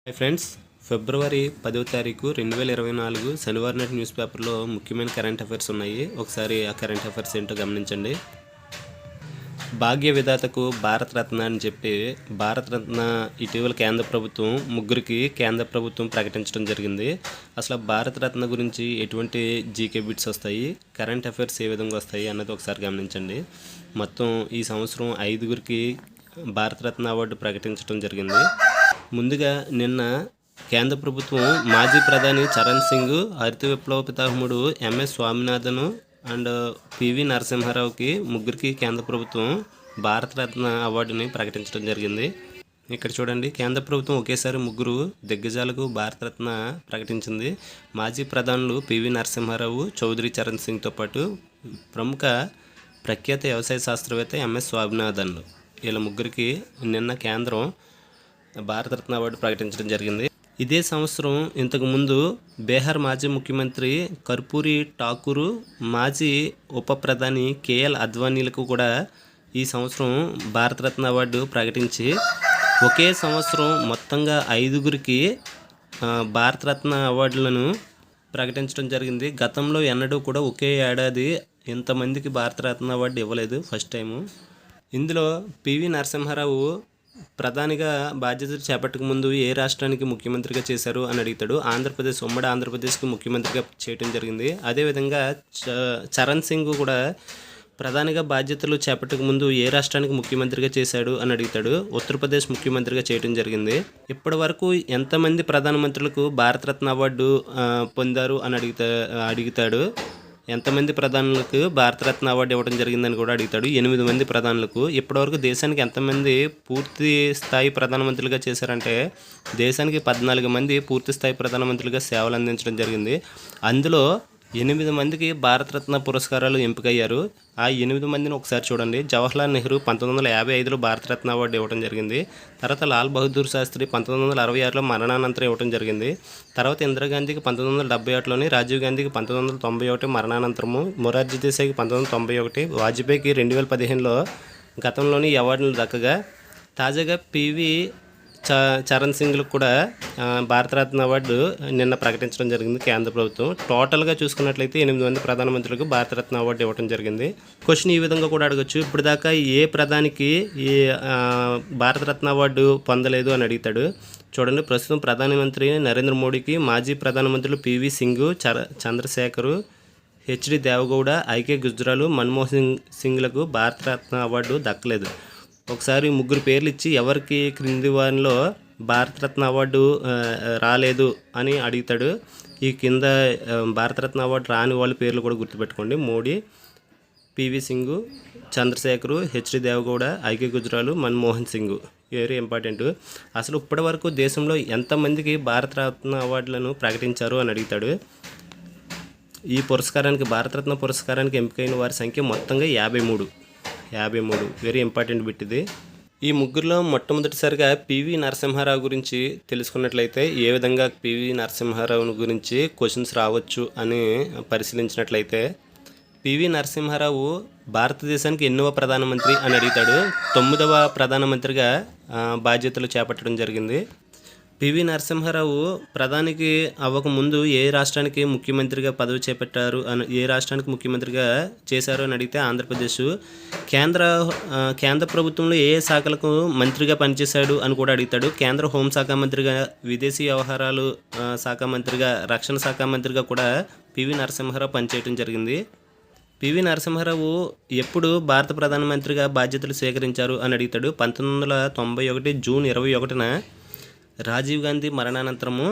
Hi friends, ఫిబ్రవరి 10వ తారీఖు 2024 శనివారం నాటి న్యూస్ పేపర్లో ముఖ్యమైన కరెంట్ అఫైర్స్ ఉన్నాయి. ఒకసారి ఆ కరెంట్ అఫైర్స్ ఏంటో గమనించండి. భాగ్య విధాతకు భారతరత్న అని చెప్పి భారతరత్న ఇటీవల కేంద్ర ప్రభుత్వం ముగ్గురికి కేంద్ర ప్రభుత్వం ప్రకటించడం జరిగింది. అసలు భారతరత్న గురించి ఎటువంటి జీకే బిట్స్ వస్తాయి, కరెంట్ అఫైర్స్ ఏ విధంగా వస్తాయి అన్నది ఒకసారి గమనించండి. మొత్తం ఈ సంవత్సరం 5గురికి భారతరత్న అవార్డు ప్రకటించడం జరిగింది. ముందుగా నిన్న కేంద్ర ప్రభుత్వం మాజీ ప్రధాని చరణ్ సింగ్, హరిత విప్లవ పితామహుడు ఎంఎస్ స్వామినాథన్ అండ్ పివి నరసింహారావుకి ముగ్గురికి కేంద్ర ప్రభుత్వం భారతరత్న అవార్డుని ప్రకటించడం జరిగింది. ఇక్కడ చూడండి, కేంద్ర ప్రభుత్వం ఒకేసారి ముగ్గురు దిగ్గజాలకు భారతరత్న ప్రకటించింది. మాజీ ప్రధానులు పివి నరసింహారావు, చౌదరి చరణ్ సింగ్తో పాటు ప్రముఖ ప్రఖ్యాత వ్యవసాయ శాస్త్రవేత్త ఎంఎస్ స్వామినాథన్, వీళ్ళ ముగ్గురికి నిన్న కేంద్రం భారతరత్న అవార్డు ప్రకటించడం జరిగింది. ఇదే సంవత్సరం ఇంతకుముందు బీహార్ మాజీ ముఖ్యమంత్రి కర్పూరి ఠాకూర్, మాజీ ఉప ప్రధాని కేఎల్ అద్వానీలకు కూడా ఈ సంవత్సరం భారతరత్న అవార్డు ప్రకటించి ఒకే సంవత్సరం మొత్తంగా 5గురికి భారతరత్న అవార్డులను ప్రకటించడం జరిగింది. గతంలో ఎన్నడూ కూడా ఒకే ఏడాది ఇంతమందికి భారతరత్న అవార్డు ఇవ్వలేదు, ఫస్ట్ టైము. ఇందులో పివి నరసింహారావు ప్రధానిగా బాధ్యతలు చేపట్టక ముందు ఏ రాష్ట్రానికి ముఖ్యమంత్రిగా చేశారు అని అడుగుతాడు. ఆంధ్రప్రదేశ్, ఉమ్మడి ఆంధ్రప్రదేశ్కి ముఖ్యమంత్రిగా చేయడం జరిగింది. అదేవిధంగా చరణ్ సింగ్ కూడా ప్రధానిగా బాధ్యతలు చేపట్టక ముందు ఏ రాష్ట్రానికి ముఖ్యమంత్రిగా చేశాడు అని అడుగుతాడు. ఉత్తరప్రదేశ్ ముఖ్యమంత్రిగా చేయడం జరిగింది. ఇప్పటి వరకు ఎంతమంది ప్రధానమంత్రులకు భారతరత్న అవార్డు పొందారు అని అడుగుతాడు. ఎంతమంది ప్రధానులకు భారతరత్న అవార్డు ఇవ్వడం జరిగిందని కూడా అడుగుతాడు. 8 మంది ప్రధానులకు. ఇప్పటివరకు దేశానికి ఎంతమంది పూర్తి స్థాయి ప్రధానమంత్రులుగా చేశారంటే దేశానికి 14 మంది పూర్తి స్థాయి ప్రధానమంత్రులుగా సేవలు అందించడం జరిగింది. అందులో 8 మందికి భారతరత్న పురస్కారాలు ఎంపికయ్యారు. ఆ 8 మందిని ఒకసారి చూడండి. జవహర్లాల్ నెహ్రూ 1955లో భారతరత్న అవార్డు ఇవ్వడం జరిగింది. తర్వాత లాల్ బహదూర్ శాస్త్రి 1966లో మరణానంతరం ఇవ్వడం జరిగింది. తర్వాత ఇందిరాగాంధీకి 1971లోని, రాజీవ్ గాంధీకి 1991 మరణానంతరము, మొరార్జీ దేశాయికి 1991, వాజ్పేయికి 2015లో గతంలోని ఈ అవార్డులు దక్కగా తాజాగా పివి చరణ్ సింగ్లకు కూడా భారతరత్న అవార్డు నిన్న ప్రకటించడం జరిగింది కేంద్ర ప్రభుత్వం. టోటల్గా చూసుకున్నట్లయితే 8 మంది ప్రధానమంత్రులకు భారతరత్న అవార్డు ఇవ్వడం జరిగింది. క్వశ్చన్ ఈ విధంగా కూడా అడగచ్చు, ఇప్పుడు దాకా ఏ ప్రధానికి ఈ భారతరత్న అవార్డు పొందలేదు అని అడుగుతాడు. చూడండి, ప్రస్తుతం ప్రధానమంత్రి నరేంద్ర మోడీకి మాజీ ప్రధానమంత్రులు పివి సింగ్, చంద్రశేఖర్, హెచ్డి దేవగౌడ, ఐకే గుజ్రాల్, మన్మోహన్ సింగ్లకు భారతరత్న అవార్డు దక్కలేదు. ఒకసారి ముగ్గురు పేర్లు ఇచ్చి ఎవరికి క్రింది వారిలో భారతరత్న అవార్డు రాలేదు అని అడుగుతాడు. ఈ కింద భారతరత్న అవార్డు రాని వాళ్ళ పేర్లు కూడా గుర్తుపెట్టుకోండి. Modi, PV Singh, Chandrashekhar, HD Deve Gowda, IK Gujral, Manmohan Singh. Very important. అసలు ఇప్పటి వరకు దేశంలో ఎంతమందికి భారతరత్న అవార్డులను ప్రకటించారు అని అడుగుతాడు. ఈ పురస్కారానికి, భారతరత్న పురస్కారానికి ఎంపికైన వారి సంఖ్య మొత్తంగా 53. వెరీ ఇంపార్టెంట్ బిట్ ఇది. ఈ ముగ్గురులో మొట్టమొదటిసారిగా పివి నరసింహారావు గురించి తెలుసుకున్నట్లయితే ఏ విధంగా పివి నరసింహారావు గురించి క్వశ్చన్స్ రావచ్చు అని పరిశీలించినట్లయితే, పివి నరసింహారావు భారతదేశానికి ఎన్నవ ప్రధానమంత్రి అని అడుగుతాడు. 9వ ప్రధానమంత్రిగా బాధ్యతలు చేపట్టడం జరిగింది. పివి నరసింహారావు ప్రధానికి అవ్వకముందు ఏ రాష్ట్రానికి ముఖ్యమంత్రిగా పదవి చేపట్టారు అని, ఏ రాష్ట్రానికి ముఖ్యమంత్రిగా చేశారు అని అడిగితే ఆంధ్రప్రదేశ్. కేంద్ర ప్రభుత్వంలో ఏ శాఖలకు మంత్రిగా పనిచేశాడు అని కూడా అడుగుతాడు. కేంద్ర హోంశాఖ మంత్రిగా, విదేశీ వ్యవహారాలు శాఖ మంత్రిగా, రక్షణ శాఖ మంత్రిగా కూడా పివి నరసింహారావు పనిచేయడం జరిగింది. పివి నరసింహారావు ఎప్పుడు భారత ప్రధానమంత్రిగా బాధ్యతలు స్వీకరించారు అని అడుగుతాడు. 1991 జూన్ 21న రాజీవ్ గాంధీ మరణానంతరము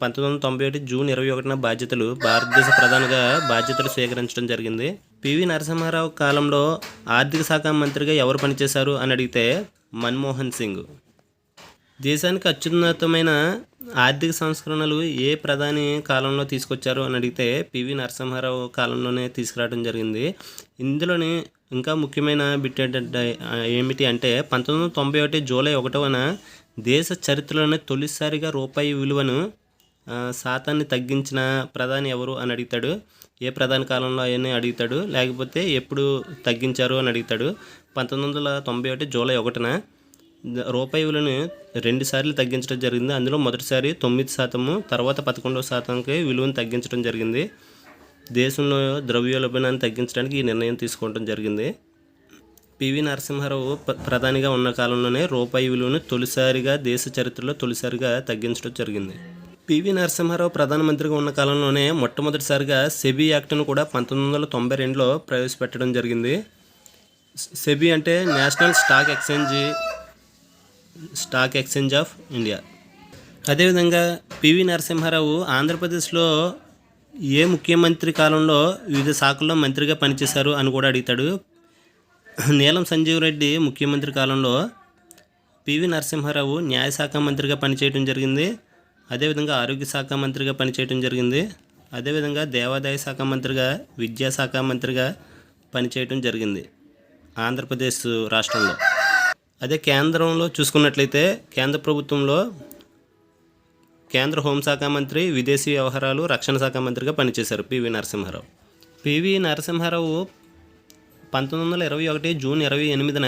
1991 జూన్ 21న భారతదేశ ప్రధానిగా బాధ్యతలు స్వీకరించడం జరిగింది. పివి నరసింహారావు కాలంలో ఆర్థిక శాఖ మంత్రిగా ఎవరు పనిచేశారు అని అడిగితే మన్మోహన్ సింగ్. దేశానికి అత్యున్నతమైన ఆర్థిక సంస్కరణలు ఏ ప్రధాని కాలంలో తీసుకొచ్చారు అని అడిగితే పివి నరసింహారావు కాలంలోనే తీసుకురావడం జరిగింది. ఇందులోని ఇంకా ముఖ్యమైన బిట్ ఏమిటి అంటే 1991 జూలై 1న దేశ చరిత్రలోనే తొలిసారిగా రూపాయి విలువను శాతాన్ని తగ్గించిన ప్రధాని ఎవరు అని అడుగుతాడు. ఏ ప్రధాని కాలంలో అని అడుగుతాడు, లేకపోతే ఎప్పుడు తగ్గించారు అని అడుగుతాడు. 1991 జూలై 1న రూపాయి విలువను 2 సార్లు తగ్గించడం జరిగింది. అందులో మొదటిసారి 9%, తర్వాత 11%కి విలువను తగ్గించడం జరిగింది. దేశంలో ద్రవ్యోల్బణాన్ని తగ్గించడానికి ఈ నిర్ణయం తీసుకోవడం జరిగింది. పివి నరసింహారావు ప్రధానిగా ఉన్న కాలంలోనే రూపాయి విలువను దేశ చరిత్రలో తొలిసారిగా తగ్గించడం జరిగింది. పివి నరసింహారావు ప్రధానమంత్రిగా ఉన్న కాలంలోనే మొట్టమొదటిసారిగా సెబీ యాక్ట్ను కూడా 1992లో ప్రవేశపెట్టడం జరిగింది. సెబీ అంటే national stock exchange of India. అదేవిధంగా పివి నరసింహారావు ఆంధ్రప్రదేశ్లో ఏ ముఖ్యమంత్రి కాలంలో వివిధ శాఖల్లో మంత్రిగా పనిచేశారు అని కూడా అడుగుతాడు. నీలం సంజీవ్ రెడ్డి ముఖ్యమంత్రి కాలంలో పివి నరసింహారావు న్యాయశాఖ మంత్రిగా పనిచేయడం జరిగింది. అదేవిధంగా ఆరోగ్య శాఖ మంత్రిగా పనిచేయడం జరిగింది. అదేవిధంగా దేవాదాయ శాఖ మంత్రిగా, విద్యాశాఖ మంత్రిగా పనిచేయడం జరిగింది ఆంధ్రప్రదేశ్ రాష్ట్రంలో. అదే కేంద్రంలో చూసుకున్నట్లయితే కేంద్ర ప్రభుత్వంలో కేంద్ర హోంశాఖ మంత్రి, విదేశీ వ్యవహారాలు, రక్షణ శాఖ మంత్రిగా పనిచేశారు పివి నరసింహారావు. పివి నరసింహారావు 1921 జూన్ 28న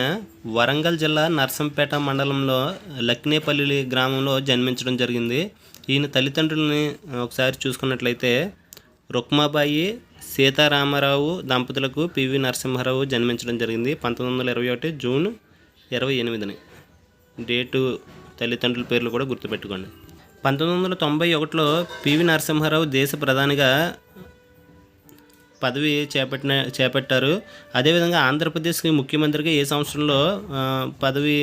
వరంగల్ జిల్లా నర్సంపేట మండలంలో లక్నేపల్లి గ్రామంలో జన్మించడం జరిగింది. ఈయన తల్లిదండ్రులని ఒకసారి చూసుకున్నట్లయితే రుక్మాబాయి సీతారామరావు దంపతులకు పివి నరసింహారావు జన్మించడం జరిగింది 1921 జూన్ 28ని. డేటు, తల్లిదండ్రుల పేర్లు కూడా గుర్తుపెట్టుకోండి. 1991లో పివి నరసింహారావు దేశ ప్రధానిగా పదవి చేపట్టారు. అదేవిధంగా ఆంధ్రప్రదేశ్కి ముఖ్యమంత్రిగా ఏ సంవత్సరంలో పదవి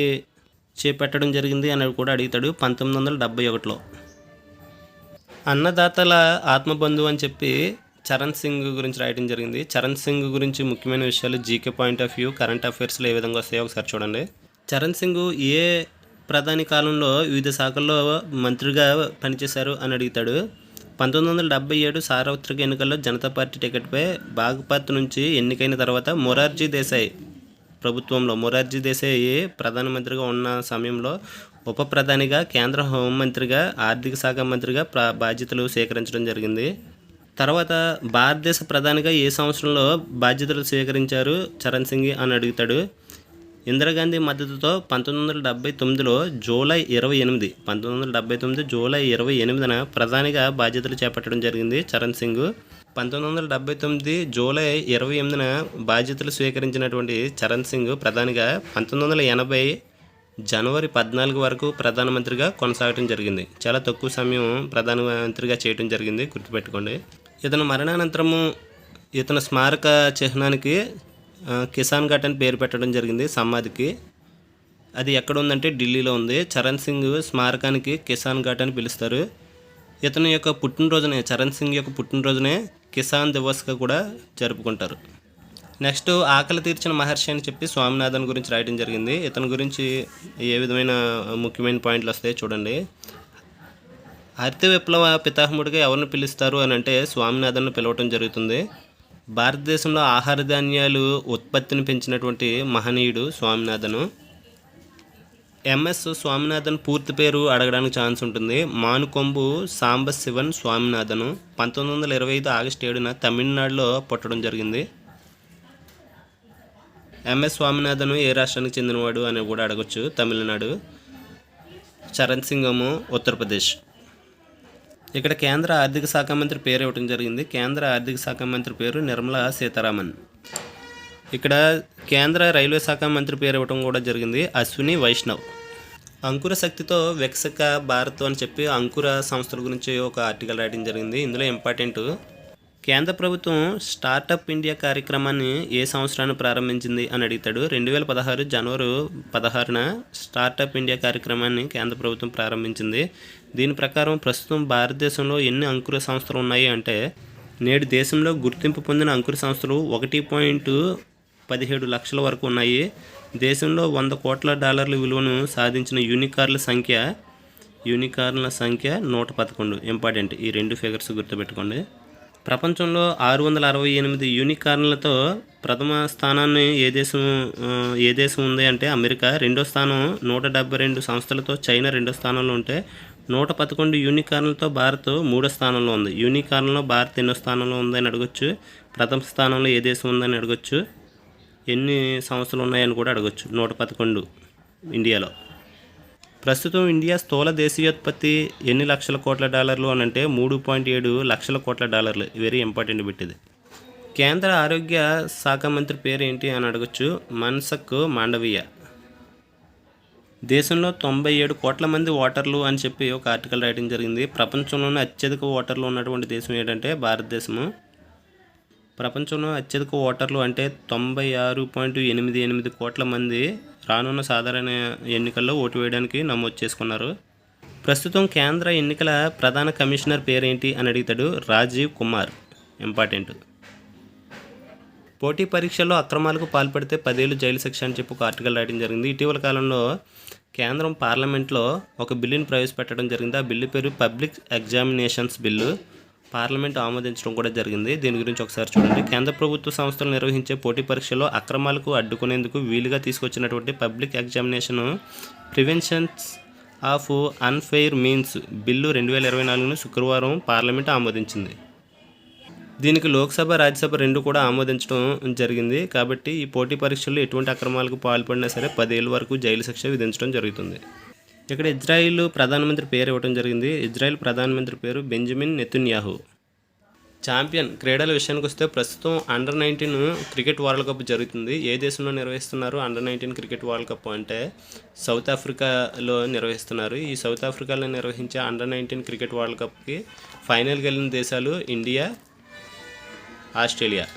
చేపట్టడం జరిగింది అని కూడా అడుగుతాడు. 1971లో. అన్నదాతల ఆత్మబంధువు అని చెప్పి చరణ్ సింగ్ గురించి రాయడం జరిగింది. చరణ్ సింగ్ గురించి ముఖ్యమైన విషయాలు GK point of view, current అఫైర్స్లో ఏ విధంగా వస్తాయో ఒకసారి చూడండి. చరణ్ సింగ్ ఏ ప్రధాని కాలంలో వివిధ శాఖల్లో మంత్రిగా పనిచేశారు అని అడుగుతాడు. 1977 సార్వత్రిక ఎన్నికల్లో జనతా పార్టీ టికెట్పై బాగ్పత్ నుంచి ఎన్నికైన తర్వాత మొరార్జీ దేశాయ్ ప్రధానమంత్రిగా ఉన్న సమయంలో ఉప ప్రధానిగా, కేంద్ర హోంమంత్రిగా, ఆర్థిక శాఖ మంత్రిగా బాధ్యతలు స్వీకరించడం జరిగింది. తర్వాత భారతదేశ ప్రధానిగా ఏ సంవత్సరంలో బాధ్యతలు స్వీకరించారు చరణ్ సింగ్ అని అడుగుతాడు. ఇందిరాగాంధీ మద్దతుతో 1979 జూలై 28న ప్రధానిగా బాధ్యతలు చేపట్టడం జరిగింది చరణ్ సింగ్. 1979 జూలై 28న బాధ్యతలు స్వీకరించినటువంటి చరణ్ సింగ్ ప్రధానిగా 1980 జనవరి 14 వరకు ప్రధానమంత్రిగా కొనసాగడం జరిగింది. చాలా తక్కువ సమయం ప్రధానమంత్రిగా చేయడం జరిగింది, గుర్తుపెట్టుకోండి. ఇతను మరణానంతరము ఇతని స్మారక చిహ్నానికి కిసాన్ ఘాట్ అని పేరు పెట్టడం జరిగింది సమాధికి. అది ఎక్కడ ఉందంటే ఢిల్లీలో ఉంది. చరణ్ సింగ్ స్మారకానికి కిసాన్ ఘాట్ అని పిలుస్తారు. చరణ్ సింగ్ యొక్క పుట్టినరోజునే కిసాన్ దివస్గా కూడా జరుపుకుంటారు. నెక్స్ట్ ఆకలి తీర్చిన మహర్షి అని చెప్పి స్వామినాథన్ గురించి రాయడం జరిగింది. ఇతని గురించి ఏ విధమైన ముఖ్యమైన పాయింట్లు వస్తాయో చూడండి. హరిత విప్లవ పితామహుడిగా ఎవరిని పిలుస్తారు అని అంటే స్వామినాథన్ను పిలవటం జరుగుతుంది. భారతదేశంలో ఆహార ధాన్యాలు ఉత్పత్తిని పెంచినటువంటి మహనీయుడు స్వామినాథన్. ఎంఎస్ స్వామినాథన్ పూర్తి పేరు అడగడానికి ఛాన్స్ ఉంటుంది. మానుకొంబు సాంబశివన్ స్వామినాథన్ 1925 ఆగస్టు 7న తమిళనాడులో పుట్టడం జరిగింది. ఎంఎస్ స్వామినాథన్ ఏ రాష్ట్రానికి చెందినవాడు అని కూడా అడగచ్చు. తమిళనాడు. చరణ్ సింగ్ ఉత్తరప్రదేశ్. ఇక్కడ కేంద్ర ఆర్థిక శాఖ మంత్రి పేరు ఇవ్వడం జరిగింది. కేంద్ర ఆర్థిక శాఖ మంత్రి పేరు నిర్మలా సీతారామన్. ఇక్కడ కేంద్ర రైల్వే శాఖ మంత్రి పేరు ఇవ్వడం కూడా జరిగింది, అశ్విని వైష్ణవ్. అంకుర శక్తితో వికసిక భారత్ అని చెప్పి అంకుర సంస్థల గురించి ఒక ఆర్టికల్ రాయడం జరిగింది. ఇందులో ఇంపార్టెంట్, కేంద్ర ప్రభుత్వం స్టార్టప్ ఇండియా కార్యక్రమాన్ని ఏ సంవత్సరాన్ని ప్రారంభించింది అని అడుగుతాడు. 2016 జనవరి 16న స్టార్టప్ ఇండియా కార్యక్రమాన్ని కేంద్ర ప్రభుత్వం ప్రారంభించింది. దీని ప్రకారం ప్రస్తుతం భారతదేశంలో ఎన్ని అంకుర సంస్థలు ఉన్నాయి అంటే, నేడు దేశంలో గుర్తింపు పొందిన అంకుర సంస్థలు 1.17 లక్షల వరకు ఉన్నాయి. దేశంలో $100 కోట్ల విలువను సాధించిన యూనికార్న్ల సంఖ్య 111. ఇంపార్టెంట్, ఈ రెండు ఫిగర్స్ గుర్తుపెట్టుకోండి. ప్రపంచంలో 668 యూనికార్న్లతో ప్రథమ స్థానాన్ని ఏ దేశం ఉంది అంటే అమెరికా. రెండో స్థానం 172 సంస్థలతో చైనా రెండో స్థానంలో ఉంటే 111 యూనికార్న్లతో భారత్ మూడో స్థానంలో ఉంది. యూనికార్న్లో భారత్ ఎన్నో స్థానంలో ఉందని అడగొచ్చు. ప్రథమ స్థానంలో ఏ దేశం ఉందని అడగొచ్చు. ఎన్ని సంస్థలు ఉన్నాయని కూడా అడగొచ్చు. 111 ఇండియాలో. ప్రస్తుతం ఇండియా స్థూల దేశీయోత్పత్తి ఎన్ని లక్షల కోట్ల డాలర్లు అని అంటే 3.7 లక్షల కోట్ల డాలర్లు. వెరీ ఇంపార్టెంట్ బిట్ ఇది. కేంద్ర ఆరోగ్య శాఖ మంత్రి పేరు ఏంటి అని అడగచ్చు. మన్సుఖ్ మాండవీయ. దేశంలో 97 కోట్ల మంది ఓటర్లు అని చెప్పి ఒక ఆర్టికల్ రాయడం జరిగింది. ప్రపంచంలోనే అత్యధిక ఓటర్లు ఉన్నటువంటి దేశం ఏంటంటే భారతదేశము. ప్రపంచంలో అత్యధిక ఓటర్లు అంటే 96.88 కోట్ల మంది రానున్న సాధారణ ఎన్నికల్లో ఓటు వేయడానికి నమోదు చేసుకున్నారు. ప్రస్తుతం కేంద్ర ఎన్నికల ప్రధాన కమిషనర్ పేరేంటి అని అడుగుతాడు. రాజీవ్ కుమార్. ఇంపార్టెంట్. పోటీ పరీక్షల్లో అక్రమాలకు పాల్పడితే 10 ఏళ్ళు జైలు శిక్ష అని చెప్పి ఒక ఆర్టికల్ రాయడం జరిగింది. ఇటీవల కాలంలో కేంద్రం పార్లమెంట్లో ఒక బిల్లుని ప్రవేశపెట్టడం జరిగింది. ఆ బిల్లు పేరు పబ్లిక్ ఎగ్జామినేషన్స్ బిల్లు. పార్లమెంట్ ఆమోదించడం కూడా జరిగింది. దీని గురించి ఒకసారి చూడండి. కేంద్ర ప్రభుత్వ సంస్థలు నిర్వహించే పోటీ పరీక్షల్లో అక్రమాలకు అడ్డుకునేందుకు వీలుగా తీసుకొచ్చినటువంటి public examination preventions of unfair means bill 2024ను శుక్రవారం పార్లమెంట్ ఆమోదించింది. దీనికి లోక్సభ, రాజ్యసభ రెండు కూడా ఆమోదించడం జరిగింది. కాబట్టి ఈ పోటీ పరీక్షల్లో ఎటువంటి అక్రమాలకు పాల్పడినా సరే 10 ఏళ్ళ వరకు జైలు శిక్ష విధించడం జరుగుతుంది. ఇక్కడ ఇజ్రాయిల్ ప్రధానమంత్రి పేరు ఇవ్వడం జరిగింది. ఇజ్రాయిల్ ప్రధానమంత్రి పేరు బెంజమిన్ నెతన్యాహు. ఛాంపియన్ క్రీడల విషయానికి వస్తే ప్రస్తుతం అండర్-19 క్రికెట్ వరల్డ్ కప్ జరుగుతుంది. ఏ దేశంలో నిర్వహిస్తున్నారు అండర్-19 క్రికెట్ వరల్డ్ కప్ అంటే సౌత్ ఆఫ్రికాలో నిర్వహిస్తున్నారు. ఈ సౌత్ ఆఫ్రికాలో నిర్వహించే అండర్-19 క్రికెట్ వరల్డ్ కప్కి ఫైనల్కి వెళ్ళిన దేశాలు ఇండియా, ఆస్ట్రేలియా.